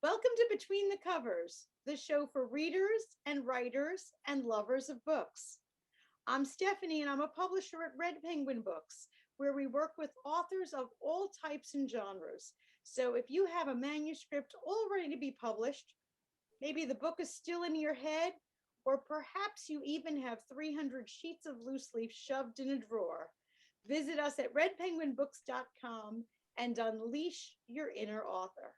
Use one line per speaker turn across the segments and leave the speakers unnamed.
Welcome to Between the Covers, the show for readers and writers and lovers of books. I'm Stephanie, and I'm a publisher at Red Penguin Books, where we work with authors of all types and genres. So if you have a manuscript all ready to be published, maybe the book is still in your head, or perhaps you even have 300 sheets of loose leaf shoved in a drawer, visit us at redpenguinbooks.com and unleash your inner author.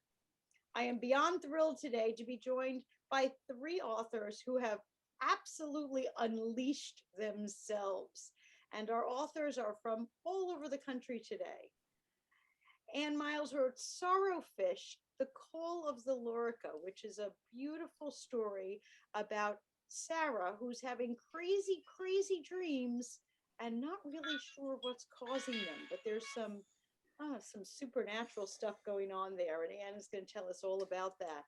I am beyond thrilled today to be joined by three authors who have absolutely unleashed themselves. And our authors are from all over the country today. Anne Miles wrote Sorrowfish, The Call of the Lorica, which is a beautiful story about Sarah, who's having crazy, crazy dreams and not really sure what's causing them. But there's some supernatural stuff going on there, and Anne is going to tell us all about that.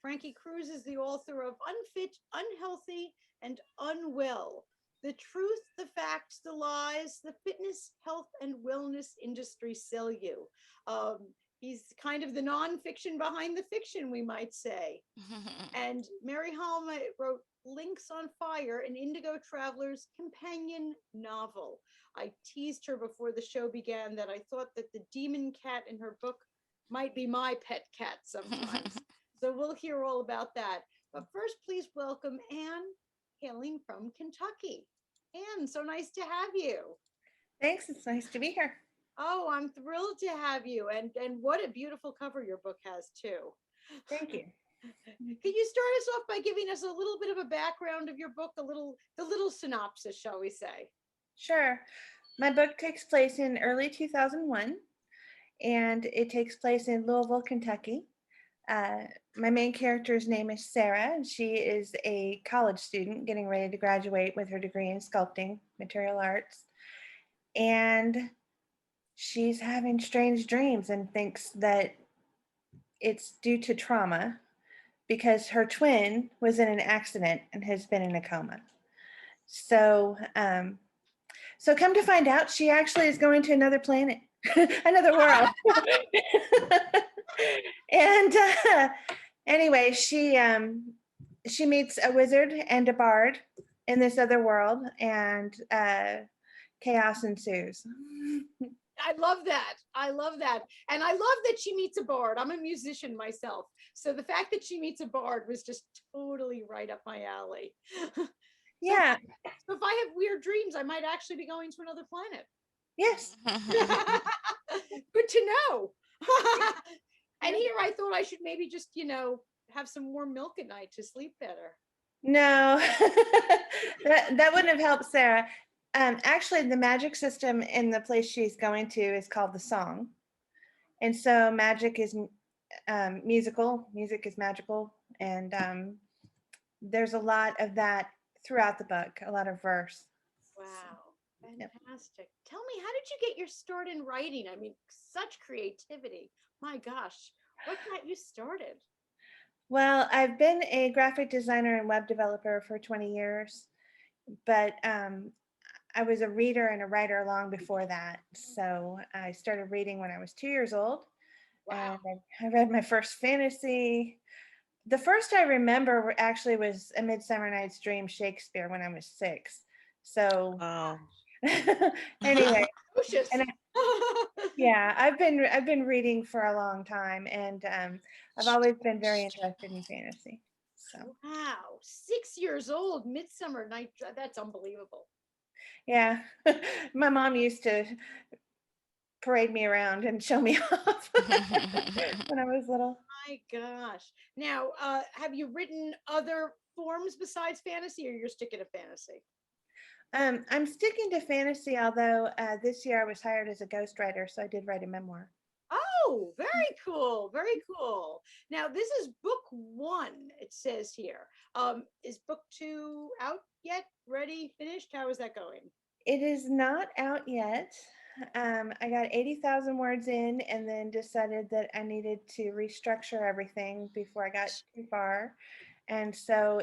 Frankie Cruz is the author of Unfit, Unhealthy, and Unwell: The Truth, the Facts, the Lies, the Fitness, Health, and Wellness Industry Sell You. Um, he's kind of the nonfiction behind the fiction, we might say. And Merrie Halma wrote Lynx on Fire, an Indigo Traveler's companion novel. I teased her before the show began that I thought that the demon cat in her book might be my pet cat sometimes. So we'll hear all about that. But first, please welcome Anne, hailing from Kentucky. Anne, so nice to have you.
Thanks. It's nice to be here.
Oh, I'm thrilled to have you. And what a beautiful cover your book has, too.
Thank you.
Can you start us off by giving us a little bit of a background of your book, the little synopsis, shall we say?
Sure. My book takes place in early 2001, and it takes place in Louisville, Kentucky. My main character's name is Sarah, and she is a college student getting ready to graduate with her degree in sculpting, material arts. And she's having strange dreams and thinks that it's due to trauma because her twin was in an accident and has been in a coma. So, so come to find out, she actually is going to another planet, another world. And anyway, she meets a wizard and a bard in this other world, and chaos ensues.
I love that. I love that. And I love that she meets a bard. I'm a musician myself. So the fact that she meets a bard was just totally right up my alley.
Yeah.
So if I have weird dreams, I might actually be going to another planet.
Yes.
Good to know. And here I thought I should maybe just, have some warm milk at night to sleep better.
No, that wouldn't have helped Sarah. Actually, the magic system in the place she's going to is called the Song. And so magic is musical, music is magical. And there's a lot of that throughout the book, a lot of verse.
Wow. Fantastic. Yep. Tell me, how did you get your start in writing? I mean, such creativity. My gosh, what got you started?
Well, I've been a graphic designer and web developer for 20 years, but I was a reader and a writer long before that. So I started reading when I was 2 years old. Wow. And I read my first fantasy. The first I remember actually was A Midsummer Night's Dream Shakespeare when I was 6. So anyway, and yeah, I've been reading for a long time, and I've always been very interested in fantasy. So
wow, 6 years old, Midsummer Night. That's unbelievable.
Yeah, my mom used to parade me around and show me off when I was little.
My gosh. Now, have you written other forms besides fantasy, or you're sticking to fantasy?
I'm sticking to fantasy, although this year I was hired as a ghostwriter, so I did write a memoir.
Oh, very cool. Very cool. Now, this is book 1, it says here. Is book 2 out yet? Ready? Finished? How is that going?
It is not out yet. I got 80,000 words in and then decided that I needed to restructure everything before I got too far. And so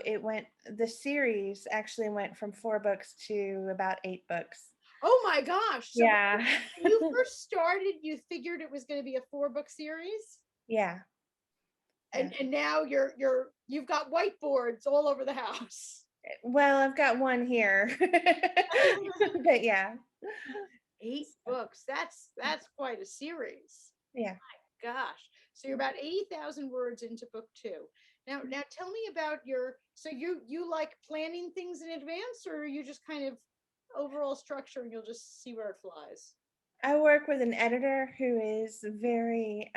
the series actually went from 4 books to about 8 books.
Oh my gosh. So
yeah.
When you first started, you figured it was going to be a 4-book series?
Yeah.
And now you've got whiteboards all over the house.
Well, I've got one here, but yeah.
8 books. That's quite a series.
Yeah.
Gosh. So you're about 80,000 words into book 2. Now tell me about so you like planning things in advance, or are you just kind of overall structure and you'll just see where it flies?
I work with an editor who is very,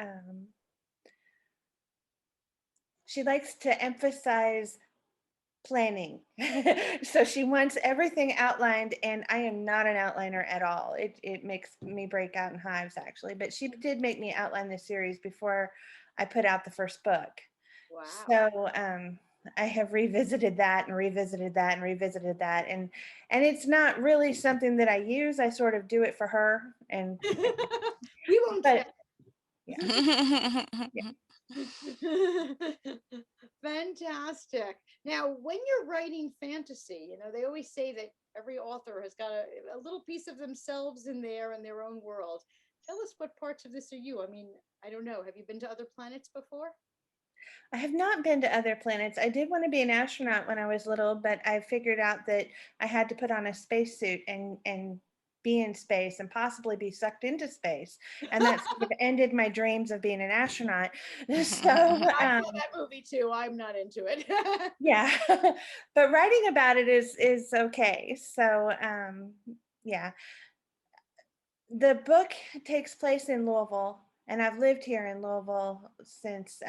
she likes to emphasize planning. So she wants everything outlined, and I am not an outliner at all. It makes me break out in hives, actually. But she did make me outline this series before I put out the first book.
Wow.
So I have revisited that and revisited that and revisited that, and it's not really something that I use. I sort of do it for her, and
We won't
but
check.
yeah. Yeah.
Fantastic. Now, when you're writing fantasy, they always say that every author has got a little piece of themselves in there in their own world. Tell us, what parts of this are you? I mean, I don't know. Have you been to other planets before?
I have not been to other planets. I did want to be an astronaut when I was little, but I figured out that I had to put on a spacesuit and be in space and possibly be sucked into space. And that sort of ended my dreams of being an astronaut. So
I saw that movie too. I'm not into it.
yeah, but writing about it is okay. So yeah, the book takes place in Louisville, and I've lived here in Louisville since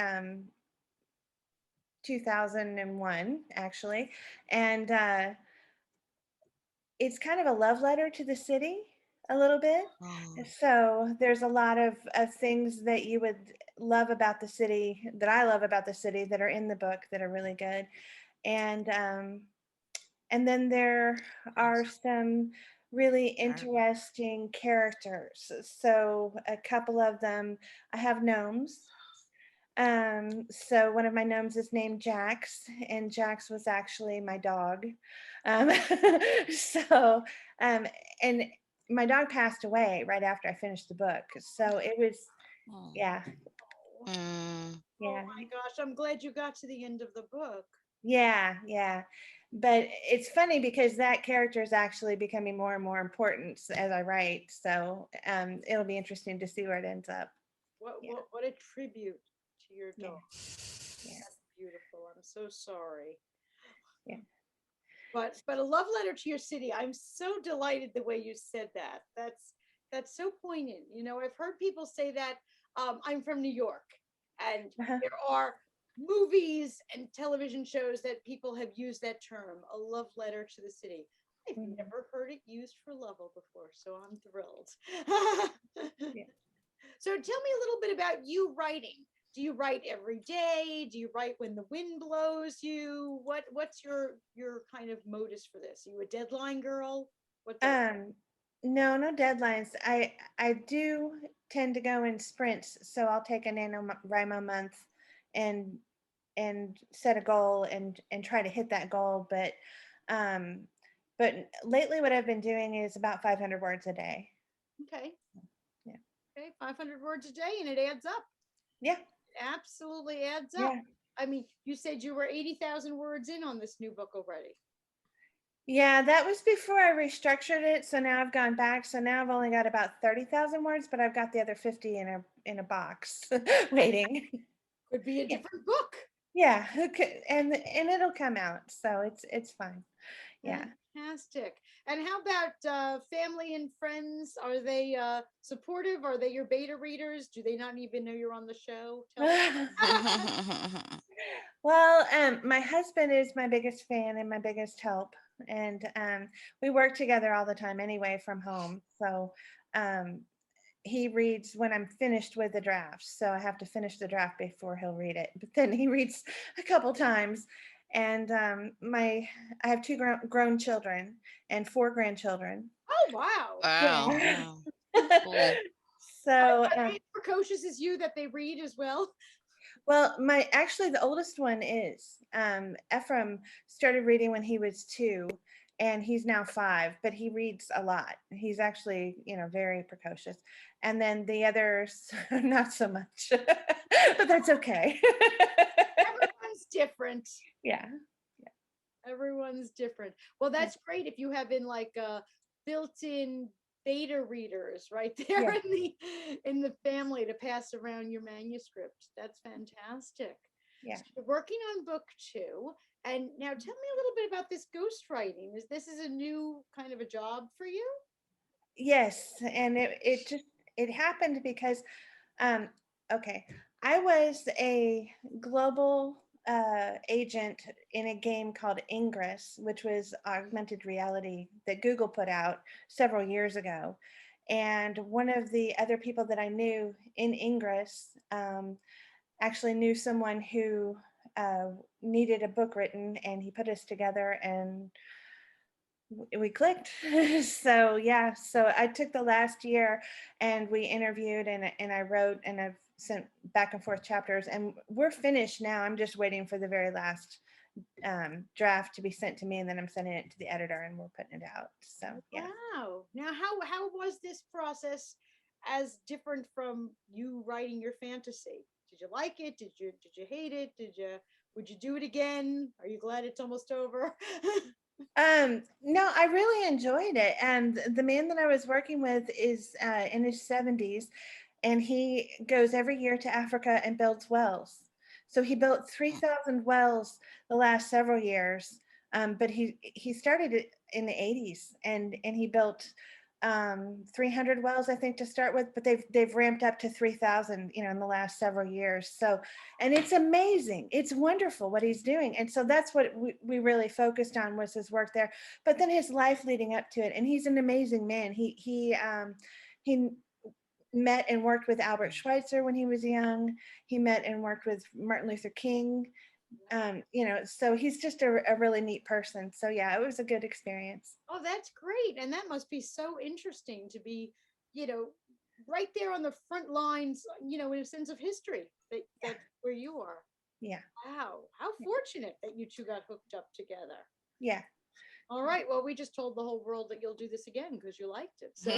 2001, actually. And it's kind of a love letter to the city a little bit.
Oh.
So there's a lot of things that you would love about the city, that I love about the city, that are in the book that are really good. And then there are some really interesting characters. So a couple of them, I have gnomes. So one of my gnomes is named Jax, and Jax was actually my dog. Um, so, and my dog passed away right after I finished the book. So it was,
Oh.
yeah,
Mm.
yeah,
Oh my gosh, I'm glad you got to the end of the book.
yeah. But it's funny because that character is actually becoming more and more important as I write. So it'll be interesting to see where it ends up. Yeah.
What a tribute to your
Yeah.
dog.
Yeah.
That's beautiful. I'm so sorry.
Yeah.
But a love letter to your city. I'm so delighted the way you said that. That's so poignant. I've heard people say that. I'm from New York, and
Uh-huh.
there are movies and television shows that people have used that term, a love letter to the city. I've
Mhm.
never heard it used for Lovell before, so I'm thrilled.
Yeah.
So tell me a little bit about you writing. Do you write every day? Do you write when the wind blows you? What's your kind of modus for this? Are you a deadline girl? What's up?
No deadlines. I do tend to go in sprints, so I'll take a NaNoWriMo month and set a goal and try to hit that goal. Um, but lately what I've been doing is about 500 words a day.
Okay.
Yeah.
Okay, 500 words a day, and it adds up.
Yeah.
Absolutely adds up.
Yeah.
I mean, you said you were 80,000 words in on this new book already.
Yeah, that was before I restructured it. So now I've gone back. So now I've only got about 30,000 words, but I've got the other 50 in a box waiting.
Could be a
Yeah.
different book.
Yeah, okay, and it'll come out, so it's fine. Yeah.
Fantastic. And how about family and friends? Are they supportive? Are they your beta readers? Do they not even know you're on the show? Tell me.
Well, my husband is my biggest fan and my biggest help, and we work together all the time anyway from home. So he reads when I'm finished with the draft. So I have to finish the draft before he'll read it. But then he reads a couple times. And I have two grown children and 4 grandchildren.
Oh, wow.
Wow.
Yeah.
Wow. Cool.
So
Are they as precocious as you that they read as well?
well, actually the oldest one is Ephraim started reading when he was 2, and he's now 5, but he reads a lot. He's actually, very precocious. And then the others, not so much, but that's okay.
Everyone's different.
Yeah.
Everyone's different. Well, that's great if you have in like built-in beta readers right there in the family to pass around your manuscript. That's fantastic.
Yeah.
So you're working on book 2, and now tell me a little bit about this ghostwriting. This is a new kind of a job for you?
Yes, and it happened because okay, I was a global agent in a game called Ingress, which was augmented reality that Google put out several years ago. And one of the other people that I knew in Ingress actually knew someone who needed a book written, and he put us together, and we clicked. So yeah, so I took the last year and we interviewed, and I wrote, and I've sent back and forth chapters, and we're finished now. I'm just waiting for the very last draft to be sent to me, and then I'm sending it to the editor, and we're putting it out. So yeah.
Wow. Now how was this process as different from you writing your fantasy? Did you like it? Did you hate it? Would you do it again? Are you glad it's almost over?
No, I really enjoyed it. And the man that I was working with is in his 70s, and he goes every year to Africa and builds wells. So he built 3,000 wells the last several years. But he started it in the 80s, and he built 300 wells, I think, to start with, but they've ramped up to 3,000, in the last several years. So, and it's amazing. It's wonderful what he's doing. And so that's what we really focused on, was his work there, but then his life leading up to it. And he's an amazing man. He met and worked with Albert Schweitzer when he was young. He met and worked with Martin Luther King. So he's just a really neat person. So yeah, it was a good experience.
Oh, that's great. And that must be so interesting to be, right there on the front lines, in a sense of history that's where you are.
Yeah.
Wow. How fortunate that you two got hooked up together.
Yeah.
All right. Well, we just told the whole world that you'll do this again because you liked it. So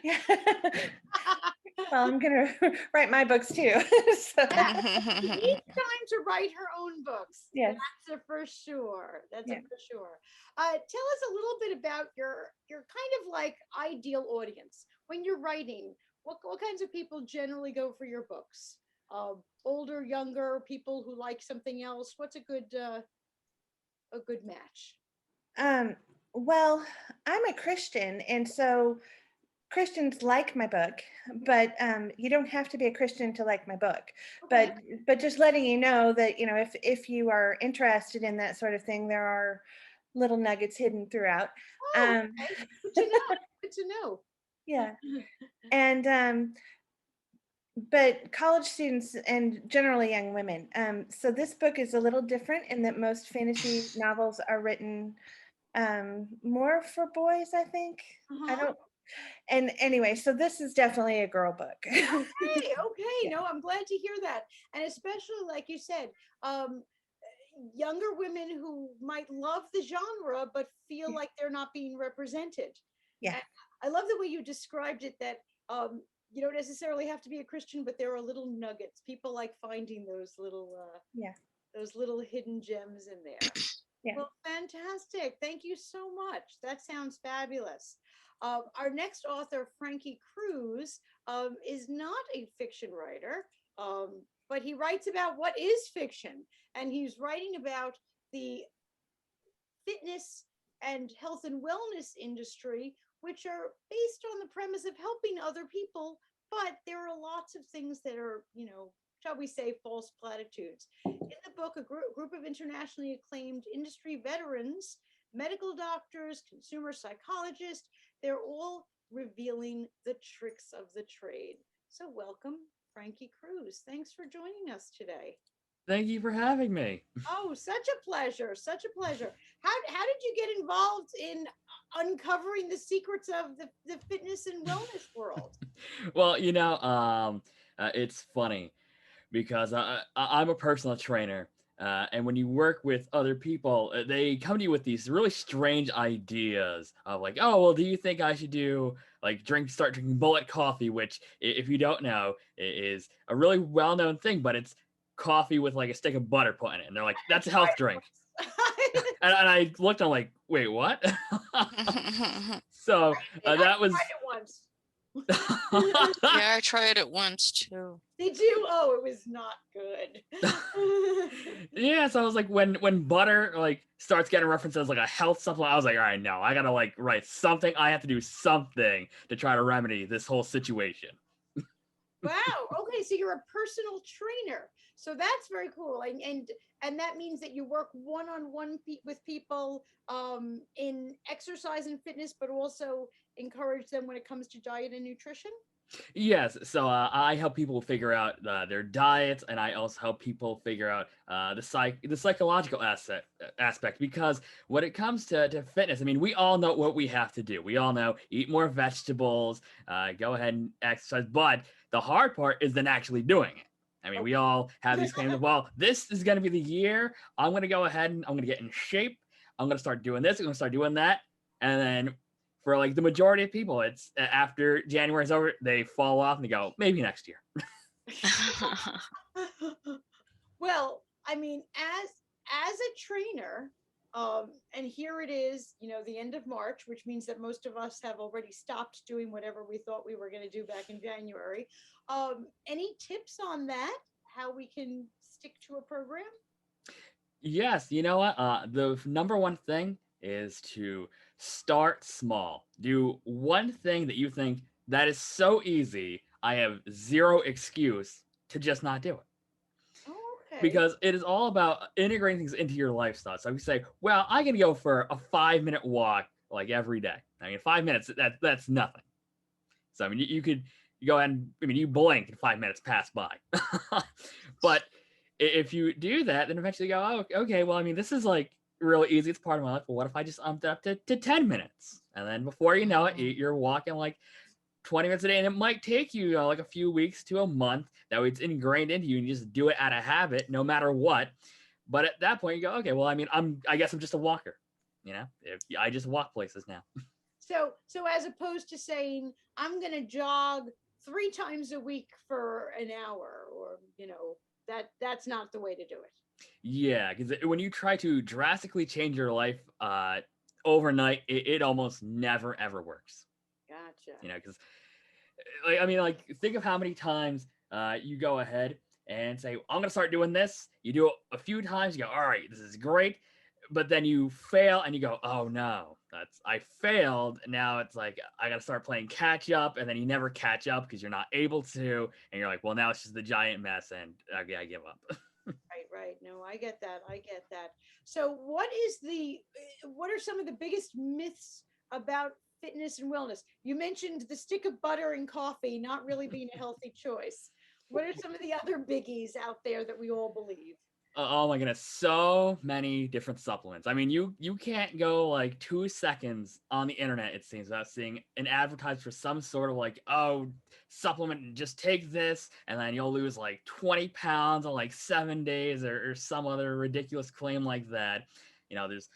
Yeah. Well, I'm gonna write my books too. So.
she needs time to write her own books.
Yes.
That's for sure. That's for sure. Tell us a little bit about your kind of like ideal audience when you're writing. What kinds of people generally go for your books? Older, younger, people who like something else. What's a good match?
Well, I'm a Christian, and so Christians like my book, but you don't have to be a Christian to like my book.
Okay.
But just letting you know that, if you are interested in that sort of thing, there are little nuggets hidden throughout.
Oh, okay. Good to know. Good to know.
Yeah. And but college students and generally young women. So this book is a little different in that most fantasy novels are written more for boys, I think. I don't. And anyway, so this is definitely a girl book.
Okay.
Yeah.
No, I'm glad to hear that. And especially, like you said, younger women who might love the genre but feel like they're not being represented.
Yeah.
And I love the way you described it, that you don't necessarily have to be a Christian, but there are little nuggets. People like finding those little hidden gems in there.
Yeah.
Well, fantastic. Thank you so much. That sounds fabulous. Our next author, Frankie Cruz, is not a fiction writer, but he writes about what is fiction. And he's writing about the fitness and health and wellness industry, which are based on the premise of helping other people. But there are lots of things that are, shall we say, false platitudes. In the book, a group of internationally acclaimed industry veterans, medical doctors, consumer psychologists, they're all revealing the tricks of the trade. So welcome, Frankie Cruz. Thanks for joining us today.
Thank you for having me.
Oh, such a pleasure. Such a pleasure. How did you get involved in uncovering the secrets of the fitness and wellness world?
Well, it's funny because I'm a personal trainer, And when you work with other people, they come to you with these really strange ideas of like, oh, well, do you think I should do like start drinking bullet coffee, which if you don't know, is a really well-known thing, but it's coffee with like a stick of butter put in it. And they're like, that's a health drink. And I looked, I'm like, wait, what? So that was.
I tried it once.
Yeah, I tried it once too.
Did you? Oh, it was not good.
Yeah, so I was like, when butter like starts getting referenced as like a health supplement, I was like, all right, no, I gotta like write something. I have to do something to try to remedy this whole situation.
Wow. Okay, so you're a personal trainer. So that's very cool. And that means that you work one-on-one with people in exercise and fitness, but also encourage them when it comes to diet and nutrition.
Yes, so I help people figure out their diets, and I also help people figure out the psychological aspect. Because when it comes to fitness, I mean, we all know what we have to do. We all know eat more vegetables, go ahead and exercise. But the hard part is then actually doing it. I mean, we all have these claims of, well, this is going to be the year. I'm going to go ahead and I'm going to get in shape. I'm going to start doing this. I'm going to start doing that, and then for like the majority of people, it's after January's over, they fall off and they go, maybe next year.
Well, I mean, as a trainer, and here it is, the end of March, which means that most of us have already stopped doing whatever we thought we were going to do back in January. Any tips on that? How we can stick to a program?
Yes, you know what? The number one thing is to start small. Do one thing that you think that is so easy, I have zero excuse to just not do it.
Oh, okay.
Because it is all about integrating things into your lifestyle. So if you say, well, I can go for a 5-minute walk like every day. I mean, 5 minutes, that's nothing. So I mean, you could go ahead and, I mean, you blink and 5 minutes pass by. But if you do that, then eventually you go, oh, okay, well, I mean, this is like really easy. It's part of my life. But what if I just umped it up to 10 minutes? And then before you know it, you're walking like 20 minutes a day. And it might take you like a few weeks to a month. That way it's ingrained into you and you just do it out of habit no matter what. But at that point you go, okay, well, I mean, I guess I'm just a walker. I just walk places now.
So as opposed to saying, I'm going to jog 3 times a week for an hour, or, that's not the way to do it.
Yeah, because when you try to drastically change your life overnight, it almost never, ever works.
Gotcha.
Because, like, I mean, like, think of how many times you go ahead and say, I'm going to start doing this. You do it a few times, you go, all right, this is great. But then you fail and you go, oh no, I failed. Now it's like, I got to start playing catch up, and then you never catch up because you're not able to. And you're like, well, now it's just the giant mess, and I give up.
Right. No, I get that. So what are some of the biggest myths about fitness and wellness? You mentioned the stick of butter in coffee not really being a healthy choice. What are some of the other biggies out there that we all believe?
Oh my goodness, so many different supplements. I mean, you can't go like 2 seconds on the internet, it seems, without seeing an advertisement for some sort of like, oh, supplement, just take this, and then you'll lose like 20 pounds in like 7 days, or some other ridiculous claim like that. There's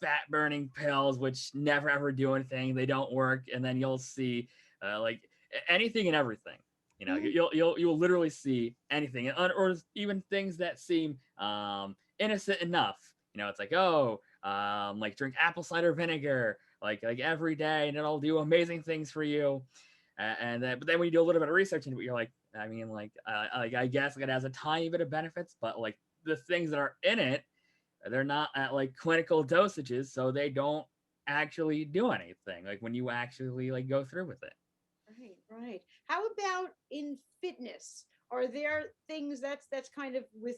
fat burning pills, which never ever do anything. They don't work. And then you'll see like anything and everything. You'll literally see anything, or even things that seem innocent enough. It's like, oh, like drink apple cider vinegar like every day, and it'll do amazing things for you. But then when you do a little bit of research into it, you're like, I mean, I guess it has a tiny bit of benefits, but like the things that are in it, they're not at like clinical dosages, so they don't actually do anything. Like when you actually like go through with it.
Right. How about in fitness? Are there things that's kind of with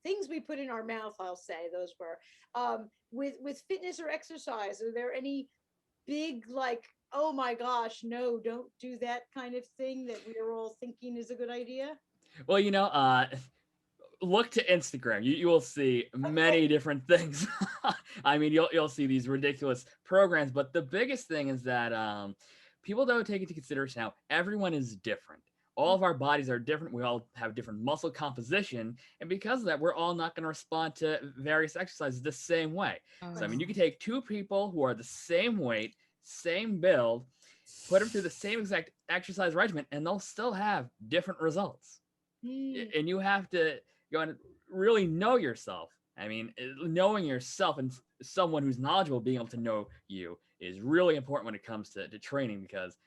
things we put in our mouth? I'll say those were with fitness or exercise. Are there any big like, oh my gosh, no, don't do that kind of thing that we are all thinking is a good idea?
Well, look to Instagram. You will see many different things. I mean, you'll see these ridiculous programs, but the biggest thing is that people don't take into consideration how everyone is different. all of our bodies are different. We all have different muscle composition. And because of that, we're all not going to respond to various exercises the same way. So, I mean, you could take two people who are the same weight, same build, put them through the same exact exercise regimen, and they'll still have different results. And you have to go and really know yourself. I mean, knowing yourself and someone who's knowledgeable being able to know you is really important when it comes to training, because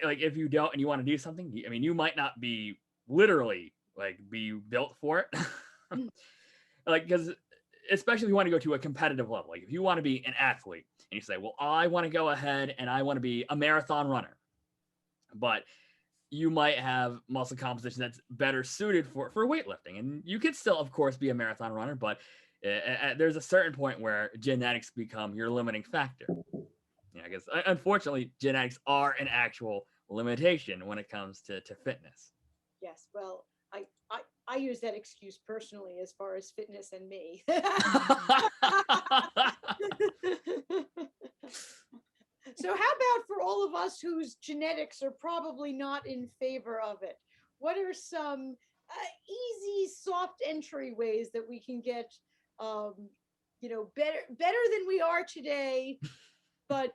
like if you don't and you want to do something, I mean, you might not be literally like be built for it. Like, because especially if you want to go to a competitive level, like if you want to be an athlete and you say, well, I want to go ahead and I want to be a marathon runner, but you might have muscle composition that's better suited for weightlifting. And you could still, of course, be a marathon runner, but there's a certain point where genetics become your limiting factor. Yeah, I guess, unfortunately, genetics are an actual limitation when it comes to fitness.
Yes, well, I use that excuse personally as far as fitness and me. So how about for all of us whose genetics are probably not in favor of it? What are some easy, soft entry ways that we can get, better than we are today? But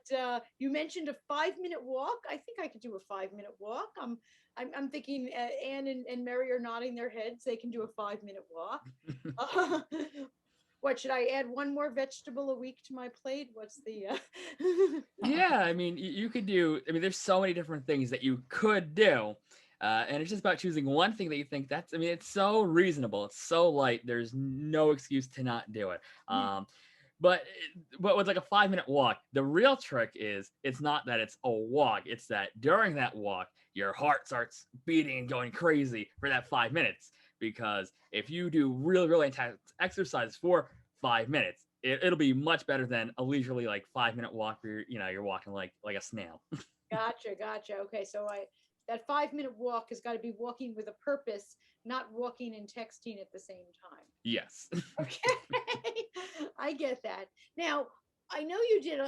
you mentioned a 5-minute walk. I think I could do a 5-minute walk. I'm thinking Anne and Merrie are nodding their heads. They can do a 5-minute walk. What, should I add one more vegetable a week to my plate? What's the
Yeah, I mean, you could do, I mean, there's so many different things that you could do. And it's just about choosing one thing that you think I mean, it's so reasonable. It's so light. There's no excuse to not do it. But with like a 5-minute walk, the real trick is it's not that it's a walk. It's that during that walk, your heart starts beating and going crazy for that 5 minutes. Because if you do really, really intense exercise for 5 minutes, it'll be much better than a leisurely like 5-minute walk where you're walking like a snail.
Gotcha. Okay, so that 5-minute walk has got to be walking with a purpose, not walking and texting at the same time.
Yes.
Okay, I get that. Now, I know you did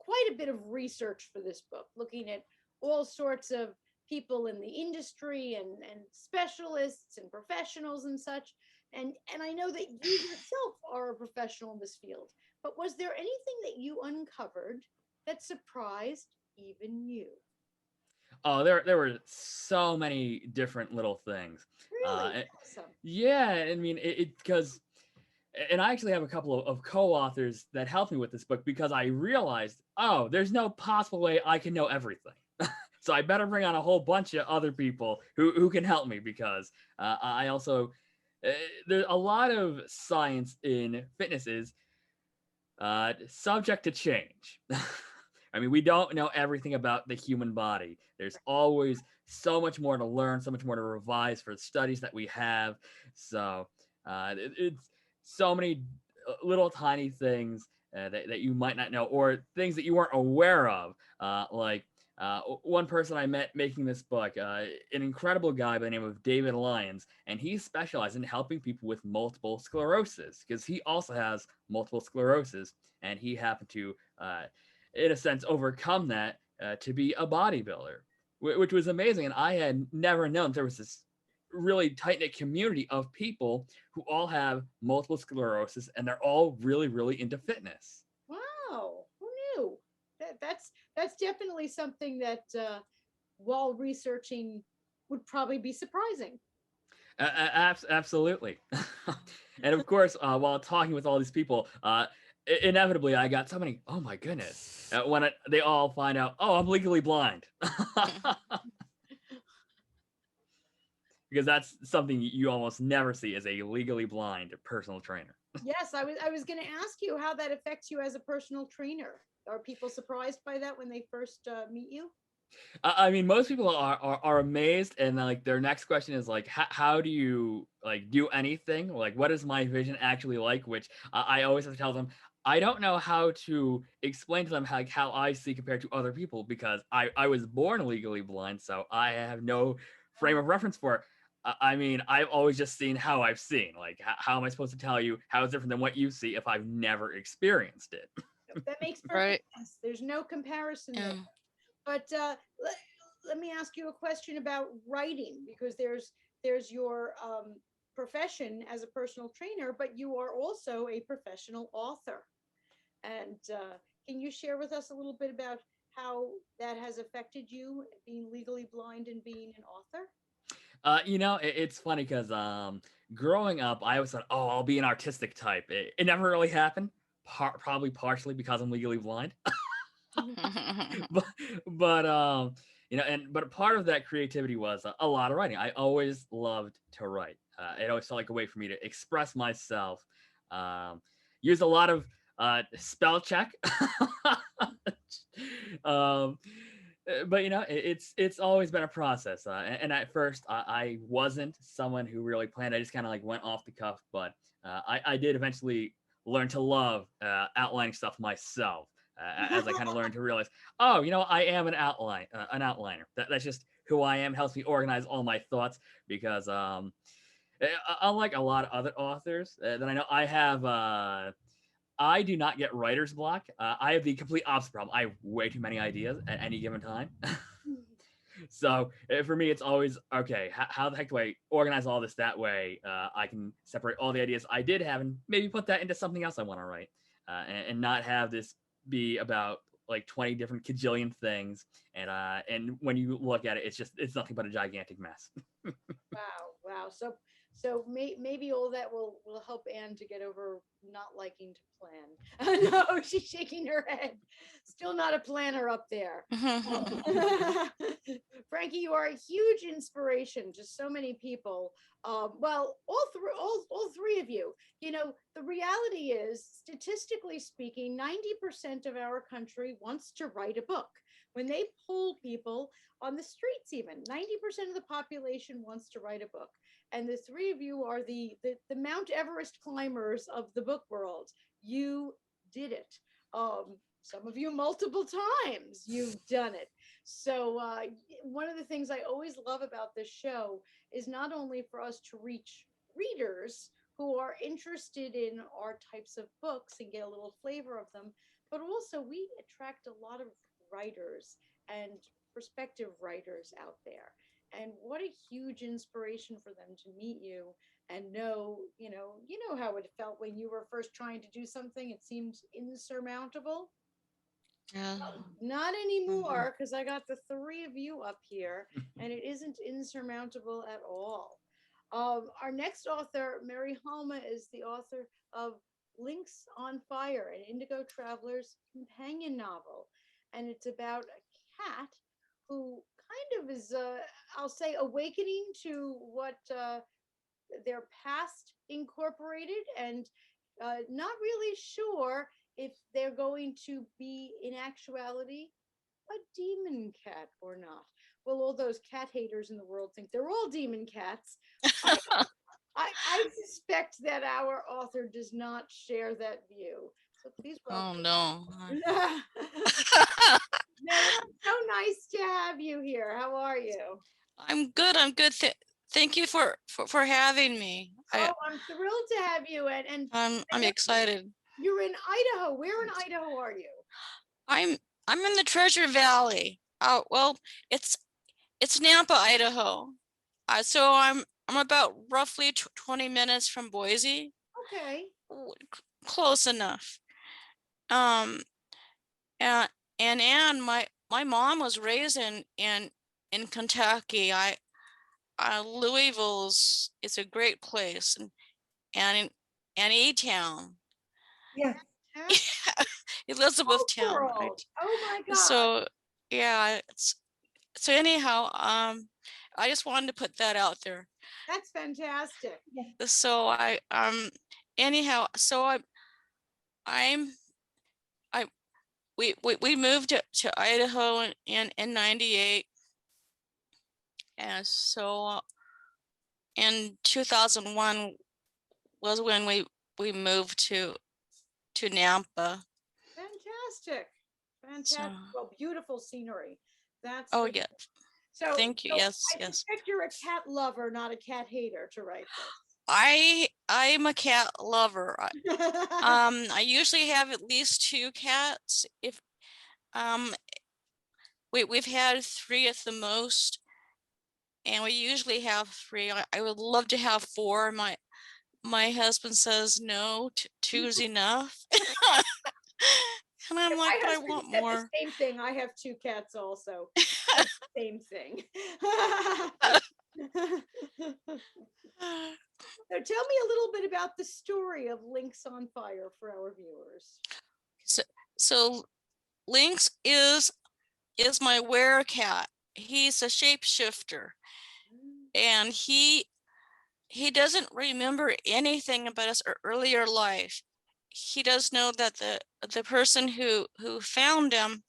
quite a bit of research for this book, looking at all sorts of people in the industry and specialists and professionals and such. And I know that you yourself are a professional in this field, but was there anything that you uncovered that surprised even you?
Oh, there were so many different little things.
Really? Awesome.
Yeah, I mean, because, and I actually have a couple of co-authors that helped me with this book, because I realized, oh, there's no possible way I can know everything. So I better bring on a whole bunch of other people who can help me, because I also, there's a lot of science in fitness is subject to change. I mean, we don't know everything about the human body. There's always so much more to learn, so much more to revise for the studies that we have. So it's so many little tiny things that you might not know, or things that you weren't aware of. One person I met making this book, an incredible guy by the name of David Lyons, and he specializes in helping people with multiple sclerosis, because he also has multiple sclerosis, and he happened to, in a sense, overcome that to be a bodybuilder, which was amazing. And I had never known there was this really tight-knit community of people who all have multiple sclerosis, and they're all really, really into fitness.
Wow, who knew? That's definitely something that while researching would probably be surprising.
Absolutely. And of course, while talking with all these people, inevitably I got so many, oh my goodness, when they all find out, oh, I'm legally blind. Because that's something you almost never see as a legally blind personal trainer.
Yes, I was going to ask you how that affects you as a personal trainer. Are people surprised by that when they first meet you?
I mean, most people are amazed, and like their next question is like, how do you like do anything? Like, what is my vision actually like? Which I always have to tell them, I don't know how to explain to them how I see compared to other people, because I was born legally blind, so I have no frame of reference for it. I mean, I've always just seen how I've seen. Like, how am I supposed to tell you how it's different than what you see if I've never experienced it?
That makes perfect sense. There's no comparison there. But let me ask you a question about writing, because there's your profession as a personal trainer, but you are also a professional author. And can you share with us a little bit about how that has affected you, being legally blind and being an author?
It's funny because growing up, I always thought, oh, I'll be an artistic type. It never really happened. Probably partially because I'm legally blind. but but part of that creativity was a lot of writing. I always loved to write. It always felt like a way for me to express myself. Use a lot of spell check. But it's always been a process. And at first, I wasn't someone who really planned. I just kind of like went off the cuff. But I did eventually learn to love outlining stuff myself. As I kind of learned to realize, oh, I am an outliner. That's just who I am. Helps me organize all my thoughts because unlike a lot of other authors that I know, I do not get writer's block. I have the complete opposite problem. I have way too many ideas at any given time. So for me, it's always, okay, how the heck do I organize all this that way? I can separate all the ideas I did have and maybe put that into something else I want to write and not have this be about like 20 different kajillion things. And when you look at it, it's nothing but a gigantic mess.
Wow. So maybe all that will help Anne to get over not liking to plan. No, she's shaking her head. Still not a planner up there. Frankie, you are a huge inspiration to so many people. Well, all three of you. The reality is, statistically speaking, 90% of our country wants to write a book. When they poll people on the streets, even 90% of the population wants to write a book. And the three of you are the Mount Everest climbers of the book world. You did it. Some of you multiple times. You've done it. So one of the things I always love about this show is not only for us to reach readers who are interested in our types of books and get a little flavor of them, but also we attract a lot of writers and prospective writers out there. And what a huge inspiration for them to meet you and know how it felt when you were first trying to do something. It seemed insurmountable.
Yeah.
Not anymore, because I got the three of you up here, and it isn't insurmountable at all. Our next author, Merrie Halma, is the author of Lynx on Fire, an Indigo Traveler's companion novel. And it's about a cat who kind of is, I'll say, awakening to what their past incorporated, and not really sure if they're going to be, in actuality, a demon cat or not. Well, all those cat haters in the world think they're all demon cats. I suspect that our author does not share that view. So please welcome.
Oh no.
Merrie, so nice to have you here. How are you?
I'm good. Thank you for having me.
I'm thrilled to have you. And
I'm excited.
you're in Idaho. Where in Idaho are you?
I'm in the Treasure Valley. Well, it's Nampa, Idaho. So I'm about roughly 20 minutes from Boise.
Okay.
Close enough. And my mom was raised in Kentucky. Louisville's, it's a great place, and E-Town.
Yeah.
Elizabethtown.
Right? Oh my God.
So yeah, so anyhow, I just wanted to put that out there.
That's fantastic.
So anyhow, so we moved to Idaho in 98, and so in 2001 was when we moved to Nampa.
Fantastic.
So,
well, beautiful scenery. That's
yeah.
So
Thank you.
So
yes.
I suspect you're a cat lover, not a cat hater, to write
I'm a cat lover.
this.
I usually have at least 2 cats. If we've had 3 at the most, and we usually have 3. I would love to have 4. My husband says no, 2 is enough. And I'm like,
My
but I
husband
want
said
more.
the same thing. I have 2 cats also. Same thing. So tell me a little bit about the story of Lynx on Fire for our viewers.
So Lynx is my werecat. He's a shapeshifter, and he doesn't remember anything about his earlier life. He does know that the person who found him,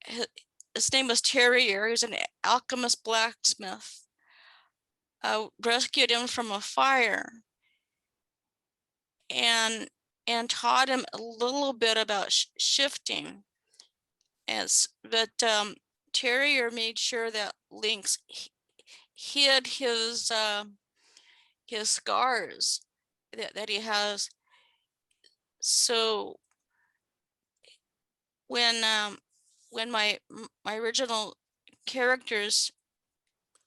his name was Terrier. He was an alchemist blacksmith. Rescued him from a fire, and taught him a little bit about shifting. But Terrier made sure that Lynx hid his scars that he has. So when my original characters,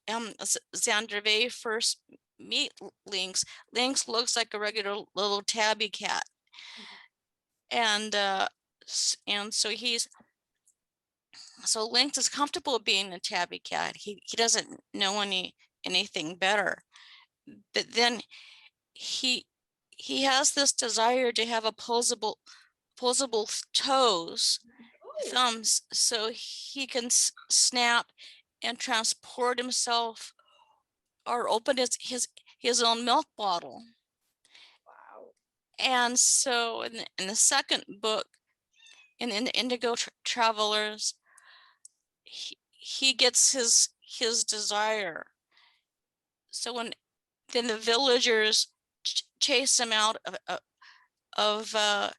Xander first meet Lynx, Lynx looks like a regular little tabby cat, and so Lynx is comfortable being a tabby cat. He doesn't know anything better, but then he has this desire to have opposable toes, thumbs, so he can snap and transport himself or open his own milk bottle.
Wow.
And so in the second book, in the Indigo Travelers, he gets his desire. So then the villagers chase him out of the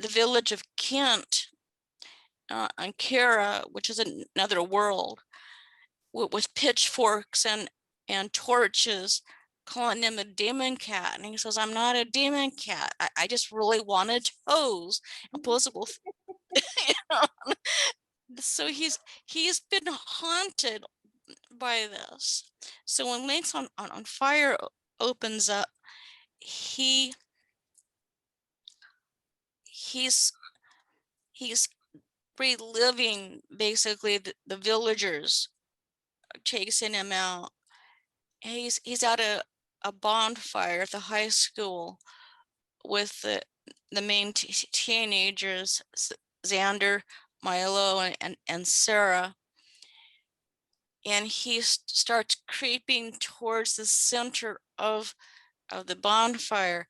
village of Kent on Kara, which is another world, with pitchforks and torches, calling him a demon cat. And he says, I'm not a demon cat. I just really wanted toes, opposable. You know? So he's been haunted by this. So when Lynx on Fire opens up, he's reliving basically the villagers chasing him out. He's at a bonfire at the high school with the main teenagers, Xander, Milo, and Sarah. And he starts creeping towards the center of the bonfire.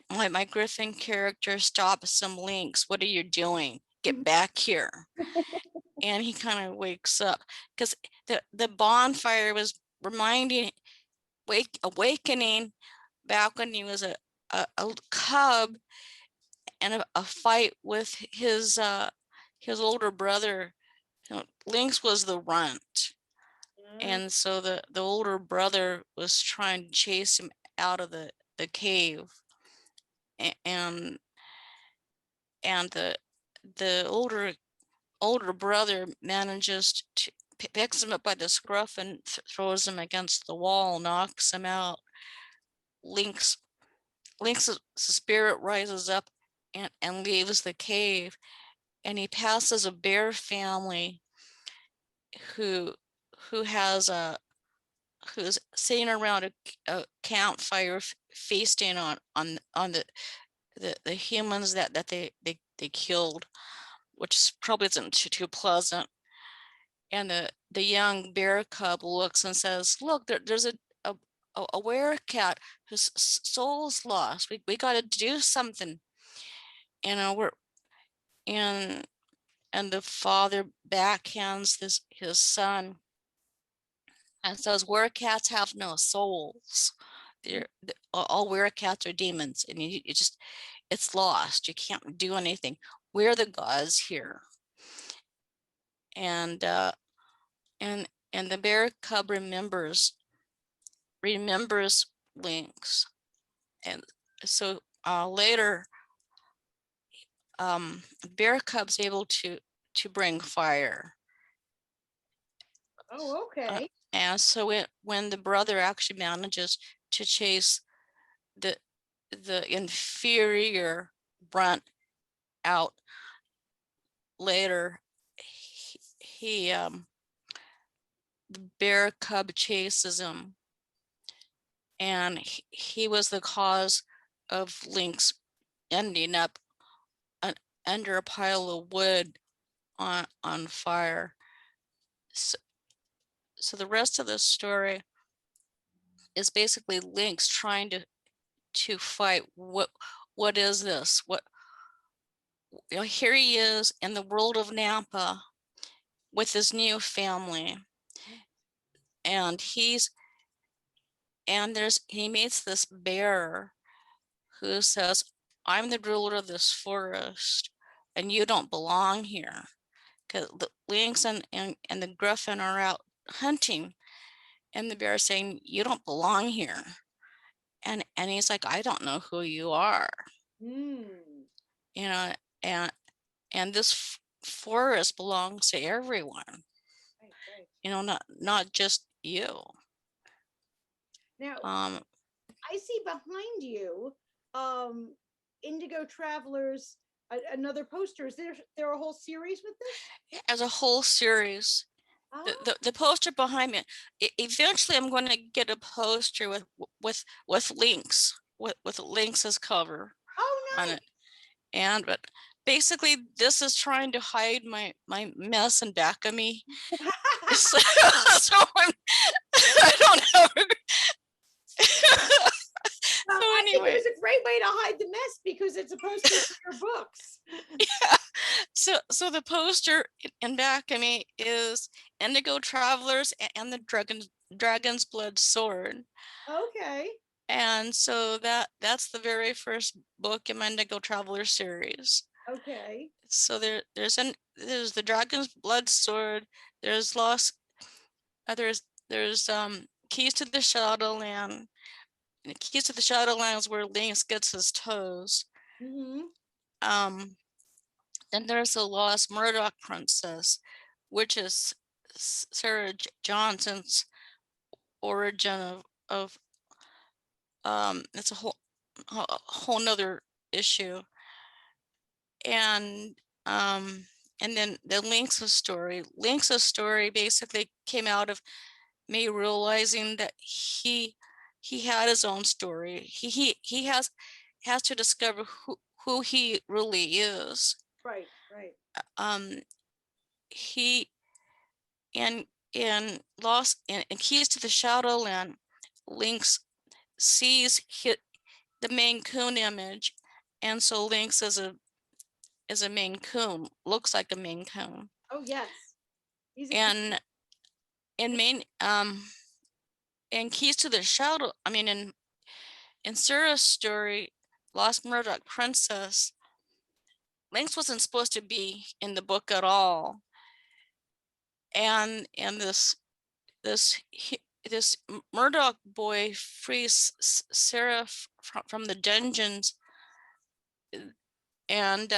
And my Griffin character stops him. Lynx, what are you doing? Get back here. And he kind of wakes up because the bonfire was awakening back when he was a cub, and a fight with his older brother. You know, Lynx was the runt, and so the older brother was trying to chase him out of the cave, and the older brother manages to picks him up by the scruff and throws him against the wall, knocks him out. Lynx's spirit rises up and leaves the cave, and he passes a bear family who who's sitting around a campfire feasting on the humans that they killed, which probably isn't too pleasant. And the young bear cub looks and says, look, there's a werecat whose soul's lost. We got to do something. We're and the father backhands his son and says, werecats have no souls. All werecats are demons, and you just, it's lost. You can't do anything. We're the gods here. And the bear cub remembers Lynx. And so later, bear cub's able to bring fire.
Oh, okay.
And so when the brother actually manages to chase the inferior brunt out later, he the bear cub chases him, and he was the cause of Lynx ending up under a pile of wood on fire. So the rest of the story is basically Lynx trying to fight what is this? What, you know, here he is in the world of Nampa with his new family, and he meets this bear who says, I'm the ruler of this forest and you don't belong here, because the Lynx and the griffin are out hunting, and the bear is saying, you don't belong here. And he's like, I don't know who you are.
Mm.
You know, and this forest belongs to everyone.
Right, right.
You know, not just you.
Now, I see behind you, Indigo Travelers, another poster. Is there a whole series with this?
As a whole series.
Oh,
The poster behind me. Eventually, I'm going to get a poster with Lynx, with Lynx's cover
oh
on
nice.
it. But basically, this is trying to hide my mess in back of me. So, I don't have.
Well,
So
I think
anyway,
it's a great way to hide the mess because it's a poster for your books.
yeah. So the poster in back of me is Indigo Travelers and the Dragon's Blood Sword.
Okay.
And so that's the very first book in my Indigo Traveler series.
Okay.
So there's the Dragon's Blood Sword. There's Lost. There's Keys to the Shadowland. And Keys to the Shadowland is where Lynx gets his toes.
Mm-hmm.
Then there's the Lost Murdoch Princess, which is Sarah Johnson's origin of it's a whole nother issue. And then the Lynx's story basically came out of me realizing that he had his own story. He has to discover who he really is.
Right, right.
He and Lost and Keys to the Shadowland, Lynx sees the Maine Coon image, and so Lynx is a Maine Coon, looks like a Maine Coon.
Oh yes. He's a
And in Maine, and Keys to the Shadow, I mean in Sarah's story, Lost Murdoch Princess, Lynx wasn't supposed to be in the book at all. And this Murdoch boy frees Sarah from the dungeons, and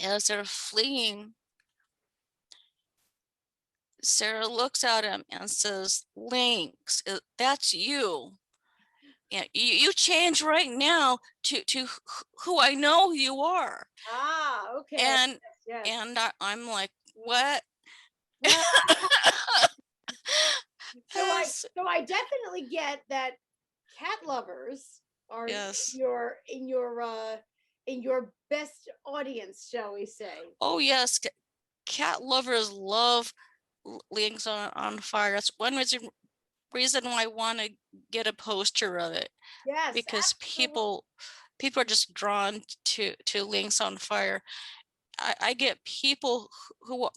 as they're fleeing, Sarah looks at him and says, Lynx, that's you. Yeah, you change right now to who I know you are.
okay.
And
yes.
and I'm like, what?
So I definitely get that cat lovers are
Yes.
in your best audience, shall we say?
Oh yes, cat lovers love Lynx on Fire. That's one reason why I want to get a poster of it.
Yes,
because
absolutely.
people are just drawn to Lynx on Fire. I get people who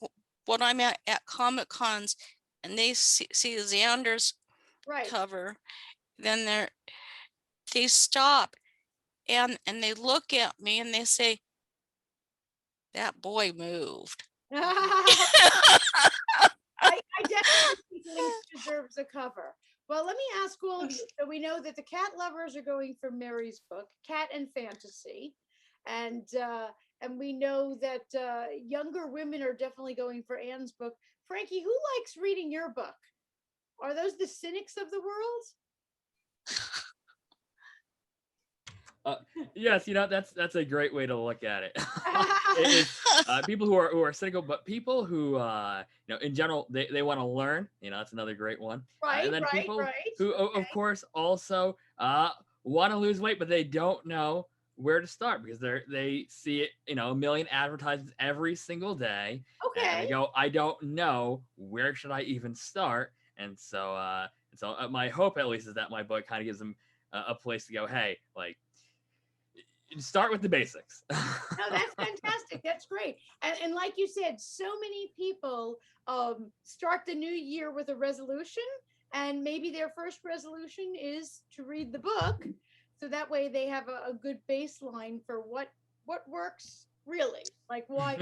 when I'm at Comic Cons and they see Xander's
Right.
cover, then they stop and they look at me and they say, that boy moved.
I definitely think Lynx deserves a cover. Well, let me ask all of you. So we know that the cat lovers are going for Merrie's book, Cat and Fantasy, and and we know that younger women are definitely going for Anne's book. Frankie, who likes reading your book? Are those the cynics of the world?
Yes, that's a great way to look at it. It is people who are cynical, but people who in general they want to learn. That's another great one.
Right,
And then
right,
people
right.
who
Okay.
of course also want to lose weight, but they don't know where to start because they see it a million advertisements every single day, and
Okay.
they go, I don't know, where should I even start? And so my hope at least is that my book kind of gives them a place to go. Hey, like, start with the basics.
No, that's fantastic. That's great. And like you said, so many people start the new year with a resolution, and maybe their first resolution is to read the book. So that way they have a good baseline for what works really. Like why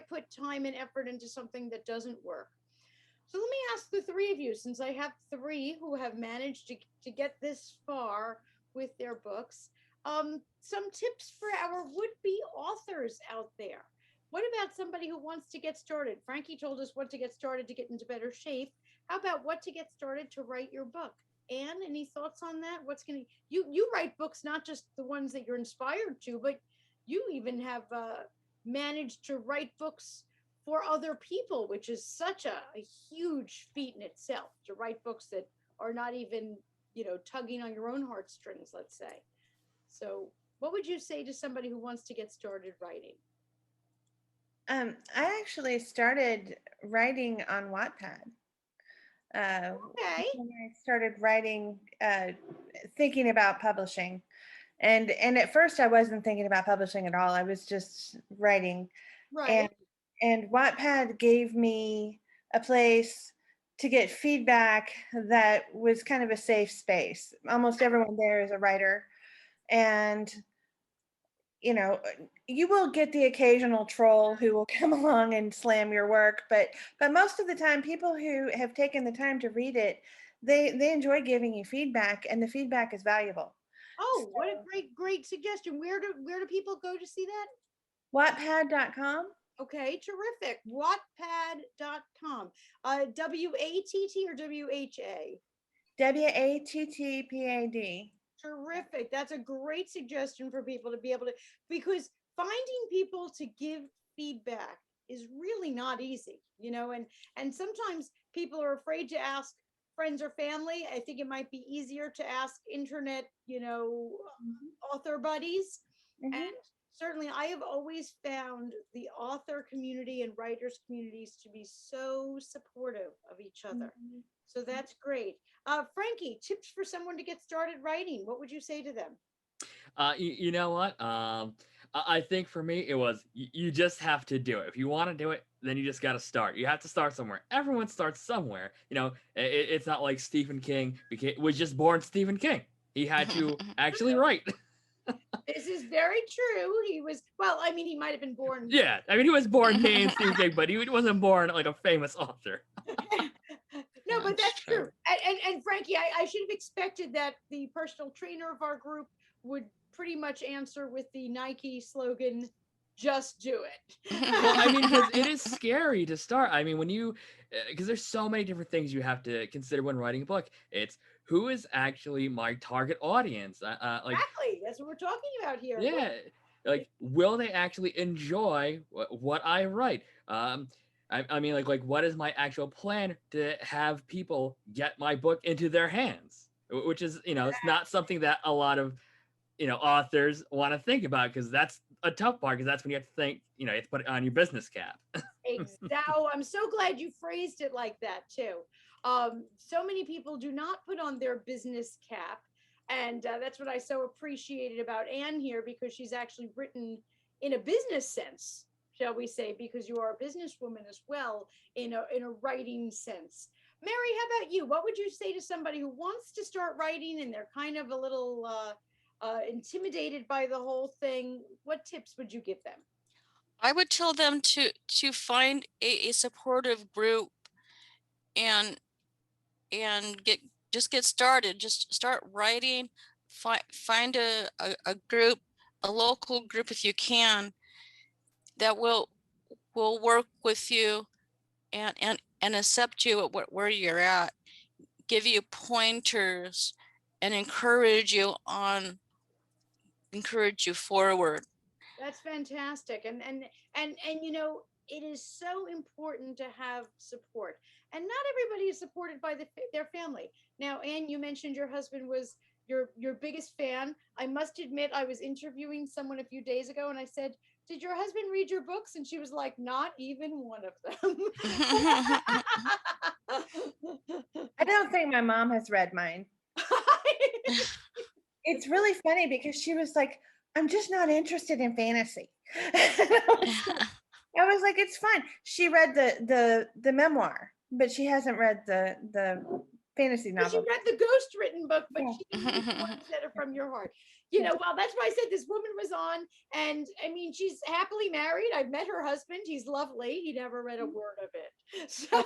put time and effort into something that doesn't work? So let me ask the three of you, since I have three who have managed to get this far with their books, some tips for our would-be authors out there. What about somebody who wants to get started? Frankie told us what to get started to get into better shape. How about what to get started to write your book? Anne, any thoughts on that? You write books, not just the ones that you're inspired to, but you even have managed to write books for other people, which is such a huge feat in itself, to write books that are not even, tugging on your own heartstrings, let's say. So what would you say to somebody who wants to get started writing?
I actually started writing on Wattpad.
Okay.
When I started writing, thinking about publishing. And at first I wasn't thinking about publishing at all. I was just writing.
Right.
And Wattpad gave me a place to get feedback that was kind of a safe space. Almost everyone there is a writer. And you will get the occasional troll who will come along and slam your work, but most of the time, people who have taken the time to read it, they enjoy giving you feedback, and the feedback is valuable.
Oh, what a
So,
great suggestion. Where do people go to see that?
Wattpad.com.
Okay, terrific. Wattpad.com. WATT or WHA?
WATTPAD.
Terrific. That's a great suggestion for people to be able to, because finding people to give feedback is really not easy, and sometimes people are afraid to ask friends or family. I think it might be easier to ask internet, author buddies.
Mm-hmm.
And certainly I have always found the author community and writers communities to be so supportive of each other.
Mm-hmm.
So that's great. Frankie, tips for someone to get started writing. What would you say to them?
You know what? I think for me it was you just have to do it. If you want to do it, then you just got to start. You have to start somewhere. Everyone starts somewhere. It's not like Stephen King was just born Stephen King. He had to actually write.
This is very true. He was, well, I mean, he might have been born.
Yeah, I mean, he was born named Stephen King, but he wasn't born like a famous author.
No, but that's true. And Frankie, I should have expected that the personal trainer of our group would pretty much answer with the Nike slogan, just do it.
Well, I mean, because it is scary to start. I mean, because there's so many different things you have to consider when writing a book. It's who is actually my target audience?
Exactly. That's what we're talking about here.
Yeah. Like, will they actually enjoy what I write? I mean, like, what is my actual plan to have people get my book into their hands? Which is, it's not something that a lot of, authors want to think about, because that's a tough part, because that's when you have to think, you have to put it on your business cap.
Exactly. I'm so glad you phrased it like that too. So many people do not put on their business cap. And that's what I so appreciated about Anne here, because she's actually written in a business sense, shall we say, because you are a businesswoman as well, in a writing sense. Merrie, how about you? What would you say to somebody who wants to start writing and they're kind of a little intimidated by the whole thing? What tips would you give them?
I would tell them to find a supportive group and get started. Just start writing. Find a group a local group if you can that will work with you and accept you at where you're at, give you pointers and encourage you forward.
That's fantastic. And you know, it is so important to have support. And not everybody is supported by their family. Now, Anne, you mentioned your husband was your biggest fan. I must admit, I was interviewing someone a few days ago and I said, "Did your husband read your books?" And she was like, "Not even one of them."
I don't think my mom has read mine. It's really funny because she was like, "I'm just not interested in fantasy." I was like, "It's fun." She read the memoir, but she hasn't read the fantasy
She
novel.
read the ghost written book, but
Yeah.
she didn't read the ones that are from your heart. You know, well, that's why I said this woman was on, and I mean, she's happily married. I've met her husband. He's lovely. He never read a word of it. So,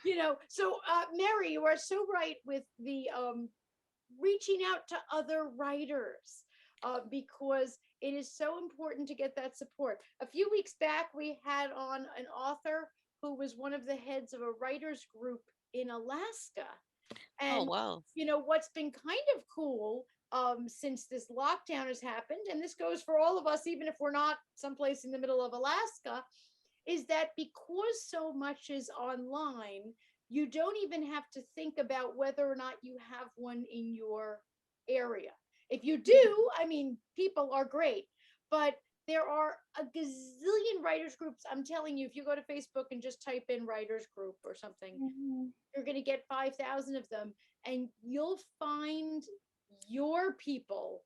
you know, so Merrie, you are so right with the reaching out to other writers because it is so important to get that support. A few weeks back, we had on an author who was one of the heads of a writers group in Alaska.
Oh,
And,
wow.
you know, what's been kind of cool since this lockdown has happened, and this goes for all of us, even if we're not someplace in the middle of Alaska, is that because so much is online, you don't even have to think about whether or not you have one in your area. If you do, I mean, people are great, but there are a gazillion writers groups. I'm telling you, if you go to Facebook and just type in writers group or something, you're going to get 5,000 of them, and you'll find your people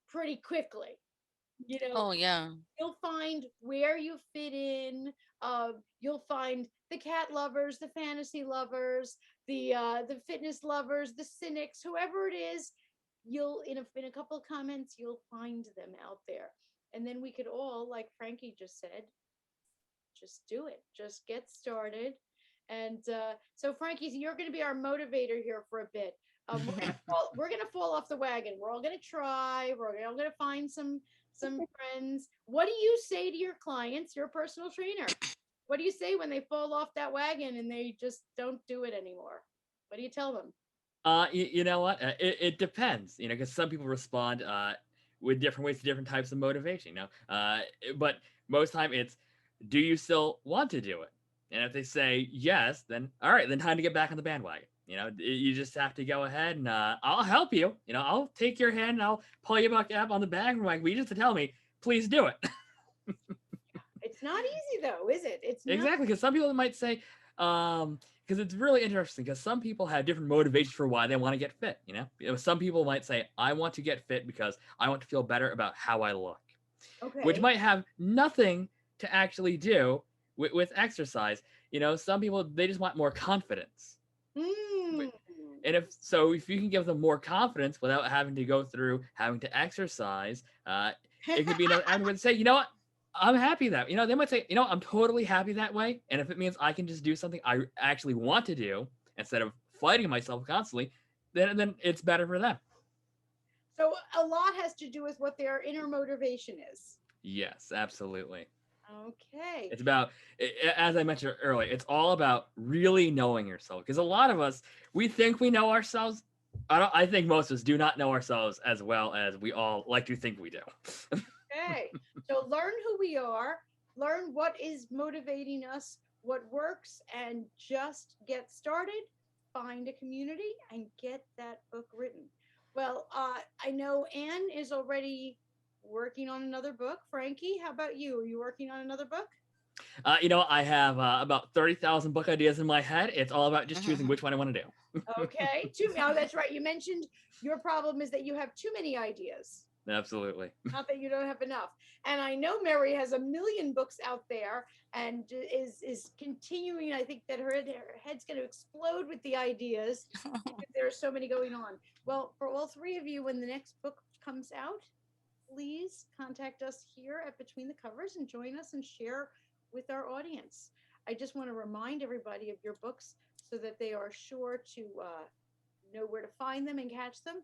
pretty quickly. You know,
Oh, yeah.
you'll find where you fit in. You'll find the cat lovers, the fantasy lovers, the fitness lovers, the cynics, whoever it is. You'll in a couple of comments, you'll find them out there, and then we could all, like Frankie just said, just do it. Just get started. And so, Frankie, you're going to be our motivator here for a bit. We're gonna fall off the wagon. We're all gonna try. We're all gonna find some friends. What do you say to your clients, your personal trainer? What do you say when they fall off that wagon and they just don't do it anymore? What do you tell them?
You know what? It depends. You know, because some people respond with different ways to different types of motivation. You know, but most time it's, do you still want to do it? And if they say yes, then all right, then time to get back on the bandwagon. You know, you just have to go ahead and I'll help you. You know, I'll take your hand and I'll pull you back up on the bandwagon. But you just have to tell me, please do it.
It's not easy though, is it? It's not.
Exactly, because some people might say, because it's really interesting, because some people have different motivations for why they want to get fit. You know, some people might say, I want to get fit because I want to feel better about how I look, which
Okay.
might have nothing to actually do with exercise. You know, some people, they just want more confidence.
Mm.
And if you can give them more confidence without having to go through having to exercise, it could be another avenue to say, you know what, I'm happy that, you know, they might say, you know, I'm totally happy that way. And if it means I can just do something I actually want to do instead of fighting myself constantly, then it's better for them.
So a lot has to do with what their inner motivation is.
Yes, absolutely.
Okay.
It's about, as I mentioned earlier, it's all about really knowing yourself. Because a lot of us, we think we know ourselves. I think most of us do not know ourselves as well as we all like to think we do.
Okay. So learn who we are, learn what is motivating us, what works, and just get started. Find a community and get that book written. Well, I know Anne is already working on another book. Frankie, how about you? Are you working on another book?
You know, I have about 30,000 book ideas in my head. It's all about just choosing which one I want to do.
Okay. Oh, that's right. You mentioned your problem is that you have too many ideas.
Absolutely.
Not that you don't have enough. And I know Merrie has a million books out there and is continuing. I think that her head's going to explode with the ideas because there are so many going on. Well, for all three of you, when the next book comes out, please contact us here at Between the Covers and join us and share with our audience. I just want to remind everybody of your books so that they are sure to know where to find them and catch them.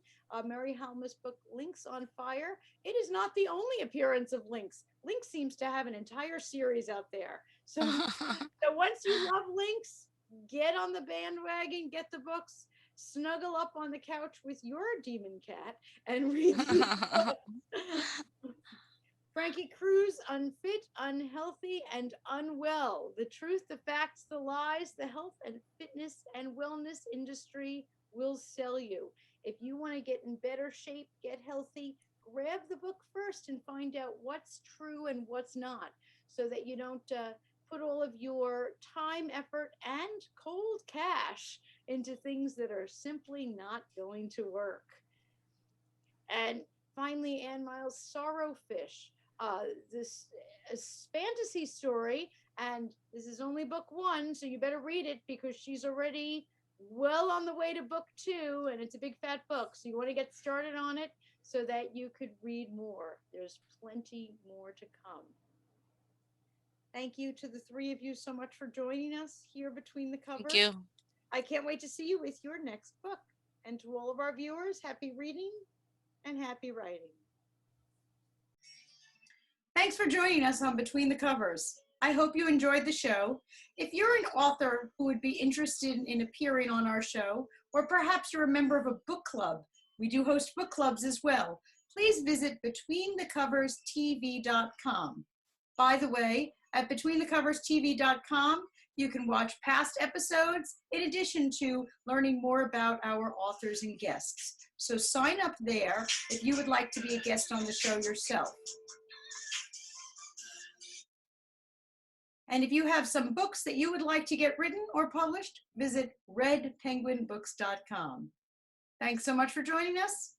Merrie Halma's book, Lynx on Fire. It is not the only appearance of Lynx. Lynx seems to have an entire series out there. So, so once you love Lynx, get on the bandwagon, get the books, snuggle up on the couch with your demon cat, and read these books. Frankie, Cruz, Unfit, Unhealthy, and Unwell. The truth, the facts, the lies, the health and fitness and wellness industry will sell you. If you want to get in better shape, get healthy, grab the book first and find out what's true and what's not, so that you don't put all of your time, effort, and cold cash into things that are simply not going to work. And finally, Ann Miles' Sorrowfish. This fantasy story, and this is only book 1, so you better read it because she's already well on the way to book 2, and it's a big fat book, so you want to get started on it so that you could read more. There's plenty more to come. Thank you to the 3 of you so much for joining us here between the covers.
Thank you.
I can't wait to see you with your next book. And to all of our viewers, happy reading and happy writing. Thanks for joining us on Between the Covers. I hope you enjoyed the show. If you're an author who would be interested in appearing on our show, or perhaps you're a member of a book club, we do host book clubs as well, please visit BetweenTheCoversTV.com. By the way, at BetweenTheCoversTV.com, you can watch past episodes in addition to learning more about our authors and guests. So sign up there if you would like to be a guest on the show yourself. And if you have some books that you would like to get written or published, visit redpenguinbooks.com. Thanks so much for joining us.